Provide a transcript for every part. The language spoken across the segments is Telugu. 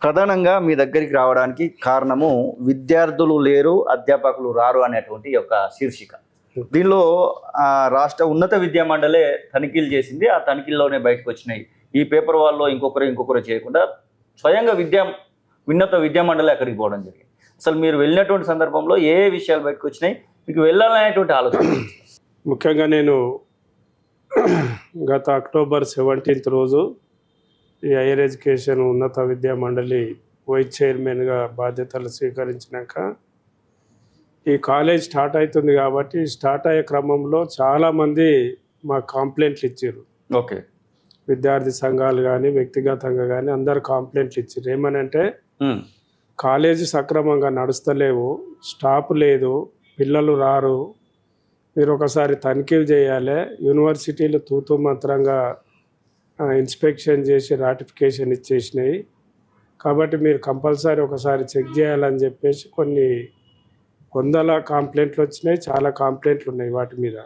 ప్రధానంగా మీ దగ్గరికి రావడానికి కారణము విద్యార్థులు లేరు, అధ్యాపకులు రారు అనేటువంటి ఒక శీర్షిక. దీనిలో రాష్ట్ర ఉన్నత విద్యా మండలే తనిఖీలు చేసింది. ఆ తనిఖీల్లోనే బయటకు వచ్చినాయి. ఈ పేపర్ వాళ్ళలో ఇంకొకరు చేయకుండా స్వయంగా ఉన్నత విద్యా మండలి అక్కడికి పోవడం జరిగింది. అసలు మీరు వెళ్ళినటువంటి సందర్భంలో ఏ విషయాలు బయటకు వచ్చినాయి, మీకు వెళ్ళాలనేటువంటి ఆలోచన? ముఖ్యంగా నేను గత అక్టోబర్ 17 రోజు ఈ హైయర్ ఎడ్యుకేషన్ ఉన్నత విద్యా మండలి వైస్ చైర్మన్గా బాధ్యతలు స్వీకరించినాక ఈ కాలేజ్ స్టార్ట్ అవుతుంది కాబట్టి స్టార్ట్ అయ్యే క్రమంలో చాలామంది మా కంప్లైంట్లు ఇచ్చారు. ఓకే, విద్యార్థి సంఘాలు కానీ వ్యక్తిగతంగా కానీ అందరు కంప్లైంట్లు ఇచ్చారు. ఏమనంటే కాలేజీ సక్రమంగా నడుస్తలేవు, స్టాఫ్ లేదు, పిల్లలు రారు, మీరు ఒకసారి తనిఖీలు చేయాలి, యూనివర్సిటీలు తూతూ మంత్రంగా ఇన్స్పెక్షన్ చేసి రాటిఫికేషన్ ఇచ్చేసినాయి కాబట్టి మీరు కంపల్సరీ ఒకసారి చెక్ చేయాలని చెప్పేసి కొన్ని వందల కంప్లైంట్లు వచ్చినాయి, చాలా కంప్లైంట్లు ఉన్నాయి వాటి మీద.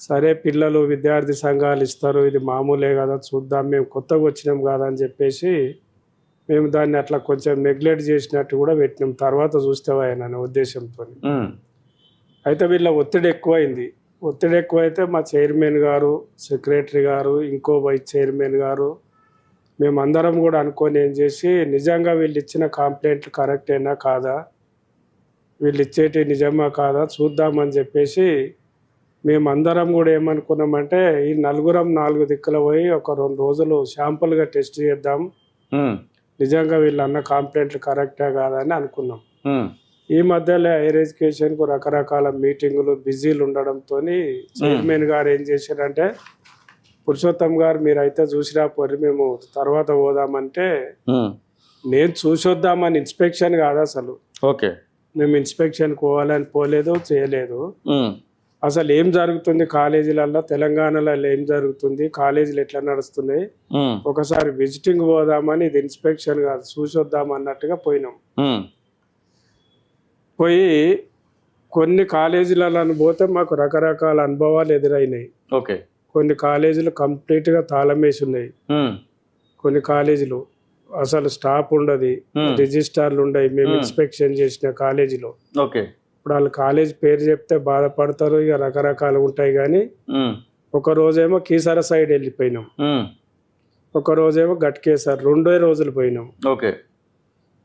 సరే పిల్లలు విద్యార్థి సంఘాలు ఇస్తారు, ఇది మామూలే కదా చూద్దాం, మేము కొత్తగా వచ్చినాం కదా అని చెప్పేసి మేము దాన్ని అట్లా కొంచెం నెగ్లెక్ట్ చేసినట్టు కూడా పెట్టినాం. తర్వాత చూస్తేవా అనే ఉద్దేశంతో. అయితే వీళ్ళ ఒత్తిడి ఎక్కువైంది. ఒత్తిడి ఎక్కువైతే మా చైర్మన్ గారు, సెక్రటరీ గారు, ఇంకో వైస్ చైర్మన్ గారు మేమందరం కూడా అనుకొని ఏం చేసి నిజంగా వీళ్ళు ఇచ్చిన కంప్లైంట్లు కరెక్టేనా కాదా, వీళ్ళు ఇచ్చేటి నిజమా కాదా చూద్దామని చెప్పేసి మేమందరం కూడా ఏమనుకున్నామంటే ఈ నలుగురం 4 దిక్కుల పోయి ఒక 2 రోజులు శాంపుల్గా టెస్ట్ చేద్దాం, నిజంగా వీళ్ళు అన్న కంప్లైంట్లు కరెక్టా కాదా అని అనుకున్నాం. ఈ మధ్యలో హైయర్ ఎడ్యుకేషన్కు రకరకాల మీటింగులు బిజీలు ఉండడంతో చైర్మన్ గారు ఏం చేశారంటే, పురుషోత్తం గారు మీరైతే చూసిరా పోరి, మేము తర్వాత పోదామంటే నేను చూసొద్దామని ఇన్స్పెక్షన్ కాదు అసలు. ఓకే, మేము ఇన్స్పెక్షన్కి పోవాలని పోలేదు, చేయలేదు. అసలు ఏం జరుగుతుంది కాలేజీలలో, తెలంగాణలో ఏం జరుగుతుంది, కాలేజీలు ఎట్లా నడుస్తున్నాయి, ఒకసారి విజిటింగ్ పోదామని, ఇది ఇన్స్పెక్షన్ కాదు చూసొద్దాం అన్నట్టుగా పోయినాం. పోయి కొన్ని కాలేజీలలో పోతే మాకు రకరకాల అనుభవాలు ఎదురైనాయి. ఓకే, కొన్ని కాలేజీలు కంప్లీట్గా తాళం వేసి ఉన్నాయి, కొన్ని కాలేజీలు అసలు స్టాఫ్ ఉండదు, రిజిస్టార్లు ఉండవు మేము ఇన్స్పెక్షన్ చేసిన కాలేజీలో. ఓకే, ఇప్పుడు వాళ్ళు కాలేజ్ పేరు చెప్తే బాధపడతారు, ఇక రకరకాలు ఉంటాయి. కానీ ఒక రోజేమో కీసర సైడ్ వెళ్ళిపోయినాం, ఒక రోజేమో గట్కేసారి, 2 రోజులు పోయినాం. ఓకే,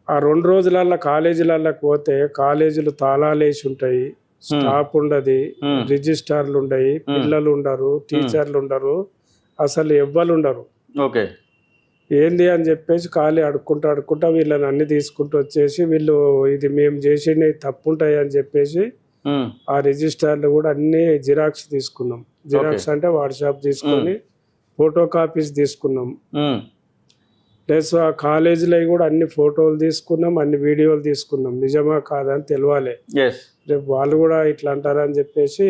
ఆ 2 రోజులల్లో కాలేజీలలోకి పోతే కాలేజీలు తాళాలు వేసి ఉంటాయి, స్టాఫ్ ఉండదు, రిజిస్టార్లు ఉండయి, పిల్లలు ఉండరు, టీచర్లు ఉండరు, అసలు ఎవ్వరు ఉండరు. ఓకే, ఏంది అని చెప్పేసి ఖాళీ అడుక్కుంటా వీళ్ళని అన్ని తీసుకుంటూ వచ్చేసి వీళ్ళు ఇది మేము చేసినవి తప్పు ఉంటాయి అని చెప్పేసి ఆ రిజిస్టర్లు కూడా అన్ని జిరాక్స్ తీసుకున్నాం. జిరాక్స్ అంటే వాట్సాప్ తీసుకొని ఫోటో కాపీస్ తీసుకున్నాం. ప్లస్ ఆ కాలేజీలో కూడా అన్ని ఫోటోలు తీసుకున్నాం, అన్ని వీడియోలు తీసుకున్నాం. నిజమా కాదని తెలియాలి, రేపు వాళ్ళు కూడా ఇట్లా అంటారని చెప్పేసి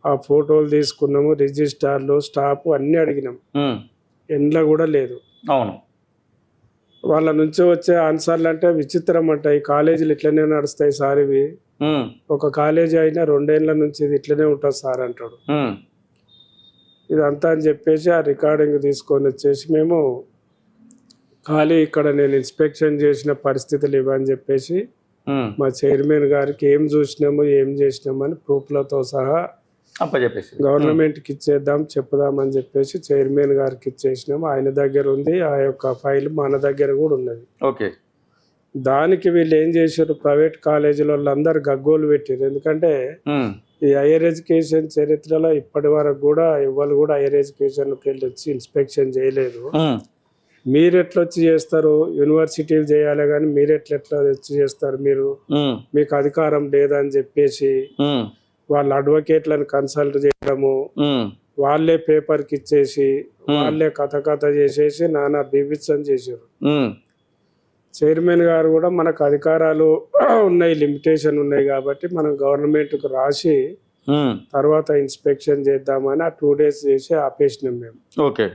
ఆ ఫోటోలు తీసుకున్నాము. రిజిస్టార్లు, స్టాఫ్ అన్ని అడిగినాం, ఎండ్లో కూడా లేదు. అవును, వాళ్ళ నుంచి వచ్చే ఆన్సర్లు అంటే విచిత్రం అంట. ఈ కాలేజీలు ఇట్లనే నడుస్తాయి సార్, ఇవి ఒక కాలేజీ అయినా 2 ఏళ్ల నుంచి ఇది ఇట్లనే ఉంటుంది సార్ అంటాడు. ఇదంతా అని చెప్పేసి ఆ రికార్డింగ్ తీసుకొని వచ్చేసి మేము ఖాళీ ఇక్కడ నేను ఇన్స్పెక్షన్ చేసిన పరిస్థితులు ఇవని చెప్పేసి మా చైర్మన్ గారికి ఏం చూసినాము ఏం చేసినాము అని ప్రూఫ్లతో సహా గవర్నమెంట్కి ఇచ్చేద్దాం చెప్పుదామని చెప్పేసి చైర్మన్ గారికి ఇచ్చేసినాము. ఆయన దగ్గర ఉంది ఆ యొక్క ఫైల్, మన దగ్గర కూడా ఉన్నది. ఓకే, దానికి వీళ్ళు ఏం చేశారు, ప్రైవేట్ కాలేజీల వాళ్ళందరూ గగ్గోలు పెట్టారు. ఎందుకంటే ఈ హైయర్ ఎడ్యుకేషన్ చరిత్రలో ఇప్పటి వరకు కూడా ఎవరు కూడా హైయర్ ఎడ్యుకేషన్కి వెళ్ళి వచ్చి ఇన్స్పెక్షన్ చేయలేదు. మీరు ఎట్లా వచ్చి చేస్తారు, యూనివర్సిటీలు చేయాలి కానీ మీరు ఎట్లా వచ్చి చేస్తారు, మీకు అధికారం లేదని చెప్పేసి వాళ్ళ అడ్వకేట్లను కన్సల్ట్ చేయడము, వాళ్ళే పేపర్కి ఇచ్చేసి వాళ్ళే కథ చేసేసి నానా బీభత్సం చేశారు. చైర్మన్ గారు కూడా మనకు అధికారాలు ఉన్నాయి, లిమిటేషన్ ఉన్నాయి కాబట్టి మనం గవర్నమెంట్కు రాసి తర్వాత ఇన్స్పెక్షన్ చేద్దామని ఆ 2 days చేసి ఆపేసినాం మేము. ఓకే,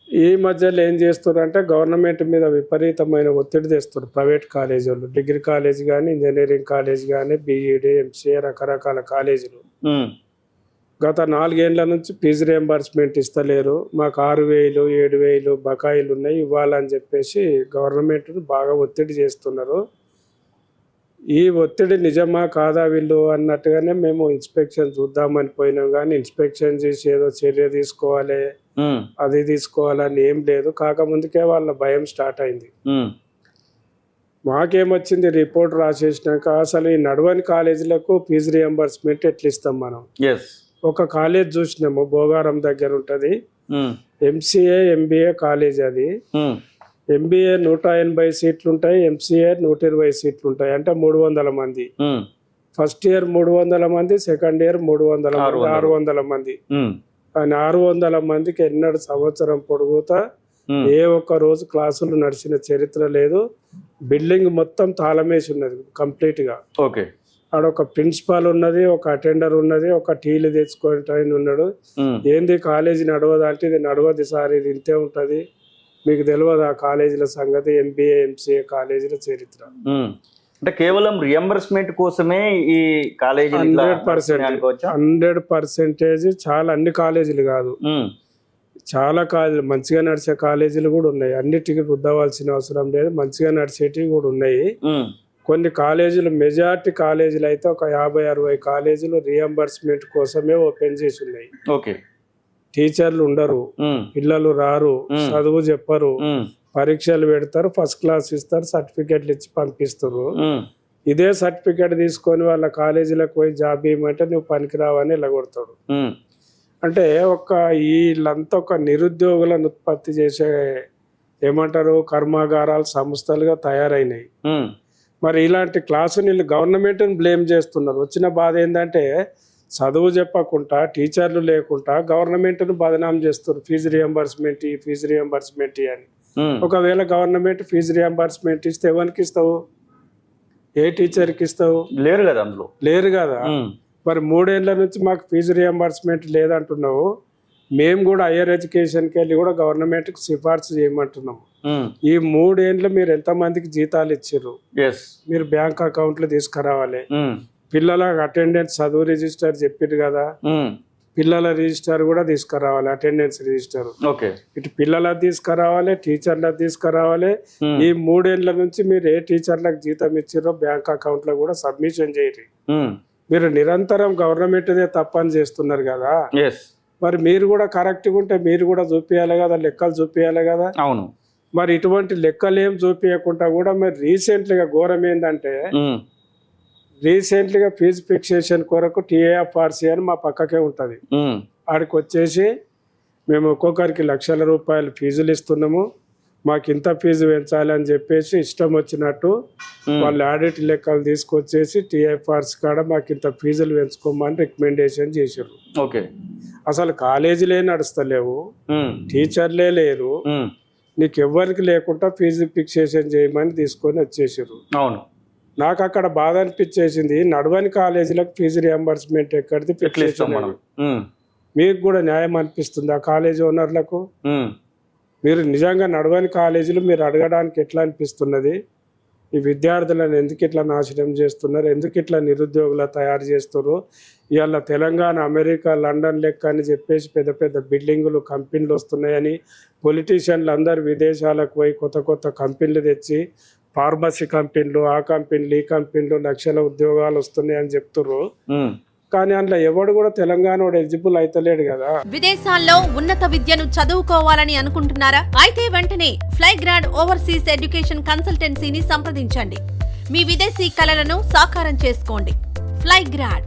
ఈ మధ్యలో ఏం చేస్తున్నారంటే గవర్నమెంట్ మీద విపరీతమైన ఒత్తిడి తెస్తారు ప్రైవేట్ కాలేజీ వాళ్ళు. డిగ్రీ కాలేజ్ కానీ, ఇంజనీరింగ్ కాలేజ్ కానీ, బీఈడి, ఎంసీఏ రకరకాల కాలేజీలు గత 4 ఏళ్ల నుంచి ఫీజు రియంబర్స్మెంట్ ఇస్తలేరు, మాకు 6,000 7,000 బకాయిలు ఉన్నాయి ఇవ్వాలని చెప్పేసి గవర్నమెంట్ను బాగా ఒత్తిడి చేస్తున్నారు. ఈ ఒత్తిడి నిజమా కాదా వీళ్ళు అన్నట్టుగానే మేము ఇన్స్పెక్షన్ చూద్దామని పోయినాం, కానీ ఇన్స్పెక్షన్ చేసి ఏదో చర్య తీసుకోవాలి అది తీసుకోవాలని ఏం లేదు. కాకముందుకే వాళ్ళ భయం స్టార్ట్ అయింది. మాకేమొచ్చింది, రిపోర్ట్ రాసేసినాక అసలు ఈ నడవని కాలేజీలకు ఫీజు రియంబర్స్మెంట్ ఎట్లా ఇస్తాం మనం? ఒక కాలేజ్ చూసినాము, భోగారం దగ్గర ఉంటుంది, MCA MBA కాలేజ్. అది MBA 180 సీట్లు ఉంటాయి, MCA 120 సీట్లు ఉంటాయి, అంటే 300 మంది. ఫస్ట్ ఇయర్ 300 మంది, సెకండ్ ఇయర్ 300 మంది, 600 మంది. కానీ 600 మందికి ఎన్నడూ సంవత్సరం పొడుగుతా ఏ ఒక్క రోజు క్లాసులు నడిచిన చరిత్ర లేదు. బిల్డింగ్ మొత్తం తాళమేసి ఉన్నది కంప్లీట్ గా. ఆడ ఒక ప్రిన్సిపాల్ ఉన్నది, ఒక అటెండర్ ఉన్నది, ఒక టీలు తెచ్చుకొని ఉన్నాడు. ఏంది కాలేజీ నడవదా అంటే, ఇది నడవది సార్, ఇది ఇంతే ఉంటది, మీకు తెలియదు ఆ కాలేజీల సంగతి, MBA MCA కాలేజీల చరిత్ర. అంటే కేవలం రియంబర్స్మెంట్ కోసమే ఈ కాలేజీ 100% చాలా, అన్ని కాలేజీలు కాదు, చాలా కాలేజీలు మంచిగా నడిచే కాలేజీలు కూడా ఉన్నాయి. అన్నిటికీ రుద్దవలసిన అవసరం లేదు, మంచిగా నడిచేటివి కూడా ఉన్నాయి. కొన్ని కాలేజీలు, మెజార్టీ కాలేజీలు అయితే ఒక 50-60 కాలేజీలు రియంబర్స్మెంట్ కోసమే ఓపెన్ చేసి ఉన్నాయి. టీచర్లు ఉండరు, పిల్లలు రారు, చదువు చెప్పరు, పరీక్షలు పెడతారు, ఫస్ట్ క్లాస్ ఇస్తారు, సర్టిఫికెట్లు ఇచ్చి పంపిస్తారు. ఇదే సర్టిఫికెట్ తీసుకొని వాళ్ళ కాలేజీలకు పోయి జాబ్ ఇవ్వమంటే నువ్వు పనికిరావని ఇలా కొడతాడు. అంటే వీళ్ళంతా ఒక నిరుద్యోగులను ఉత్పత్తి చేసే ఏమంటారు కర్మాగారాలు, సంస్థలుగా తయారైనాయి. మరి ఇలాంటి క్లాసు వీళ్ళు గవర్నమెంట్ని బ్లేమ్ చేస్తున్నారు. వచ్చిన బాధ ఏంటంటే, చదువు చెప్పకుండా, టీచర్లు లేకుండా గవర్నమెంట్ను బదనాం చేస్తారు. ఫీజు రియంబర్స్మెంట్ అని. ఒకవేళ గవర్నమెంట్ ఫీజు రియంబర్స్మెంట్ ఇస్తే ఎవరికి ఇస్తావు? ఏ టీచర్కి ఇస్తావు? లేరు కదా. మరి 3 ఏళ్ల నుంచి మాకు ఫీజు రియంబర్స్మెంట్ లేదంటున్నావు. మేము కూడా హైయర్ ఎడ్యుకేషన్కి వెళ్ళి కూడా గవర్నమెంట్కి సిఫార్సు చేయమంటున్నాము. ఈ 3 ఏళ్ళు మీరు ఎంతమందికి జీతాలు ఇచ్చారు? మీరు బ్యాంక్ అకౌంట్లు తీసుకురావాలి. పిల్లల అటెండెన్స్ చదువు రిజిస్టర్ చెప్పారు కదా, పిల్లల రిజిస్టర్ కూడా తీసుకురావాలి, అటెండెన్స్ రిజిస్టర్. ఇటు పిల్లలకు తీసుకురావాలి, టీచర్లకు తీసుకురావాలి. ఈ 3 ఏళ్ల నుంచి మీరు ఏ టీచర్లకు జీతం ఇచ్చారో బ్యాంక్ అకౌంట్ లో కూడా సబ్మిషన్ చేయరు. మీరు నిరంతరం గవర్నమెంట్దే తప్పని చేస్తున్నారు కదా. మరి మీరు కూడా కరెక్ట్గా ఉంటే మీరు కూడా చూపించాలి కదా, లెక్కలు చూపించాలి కదా. అవును. మరి ఇటువంటి లెక్కలు ఏం చూపించకుండా కూడా మరి రీసెంట్లీగా ఘోరం ఏంటంటే, రీసెంట్లీగా ఫీజు ఫిక్సేషన్ కొరకు TAFRC అని మా పక్కకే ఉంటుంది. ఆడికి వచ్చేసి మేము ఒక్కొక్కరికి లక్షల రూపాయలు ఫీజులు ఇస్తున్నాము, మాకు ఇంత ఫీజు పెంచాలి అని చెప్పేసి ఇష్టం వచ్చినట్టు వాళ్ళు ఆడిట్ లెక్కలు తీసుకొచ్చేసి TAFRC కాడ మాకు ఇంత ఫీజులు పెంచుకోమని రికమెండేషన్ చేశారు. అసలు కాలేజీలే నడుస్తలేవు, టీచర్లే లేరు, నీకు ఎవరికి లేకుండా ఫీజు ఫిక్సేషన్ చేయమని తీసుకొని వచ్చేసారు. నాకు అక్కడ బాధ అనిపించేసింది, నడవని కాలేజీలకు ఫీజు రియంబర్స్మెంట్ ఎక్కడిది మీకు కూడా న్యాయం అనిపిస్తుంది ఆ కాలేజీ ఓనర్లకు? మీరు నిజంగా నడవని కాలేజీలు మీరు అడగడానికి ఎట్లా అనిపిస్తున్నది? ఈ విద్యార్థులను ఎందుకు ఇట్లా నాశనం చేస్తున్నారు, ఎందుకు ఇట్లా నిరుద్యోగుల తయారు చేస్తారు? ఇవాళ తెలంగాణ అమెరికా లండన్ లెక్క అని చెప్పేసి పెద్ద పెద్ద బిల్డింగులు కంపెనీలు వస్తున్నాయని పొలిటీషియన్లు అందరు విదేశాలకు పోయి కొత్త కొత్త కంపెనీలు తెచ్చి, ఫార్మసీ కంపెనీలు, ఆ కంపెనీలు, ఈ కంపెనీలు, లక్షల ఉద్యోగాలు వస్తున్నాయని చెప్తున్నారు. కానీ అందులో ఎవడు కూడా తెలంగాణ ఎలిజిబుల్ అయితలేడు కదా. విదేశాల్లో ఉన్నత విద్యను చదువుకోవాలని అనుకుంటున్నారా? అయితే వెంటనే ఫ్లైగ్రాడ్ ఓవర్సీస్ ఎడ్యుకేషన్ కన్సల్టెన్సీని సంప్రదించండి. మీ విదేశీ కలలను సాకారం చేసుకోండి. ఫ్లైగ్రాడ్.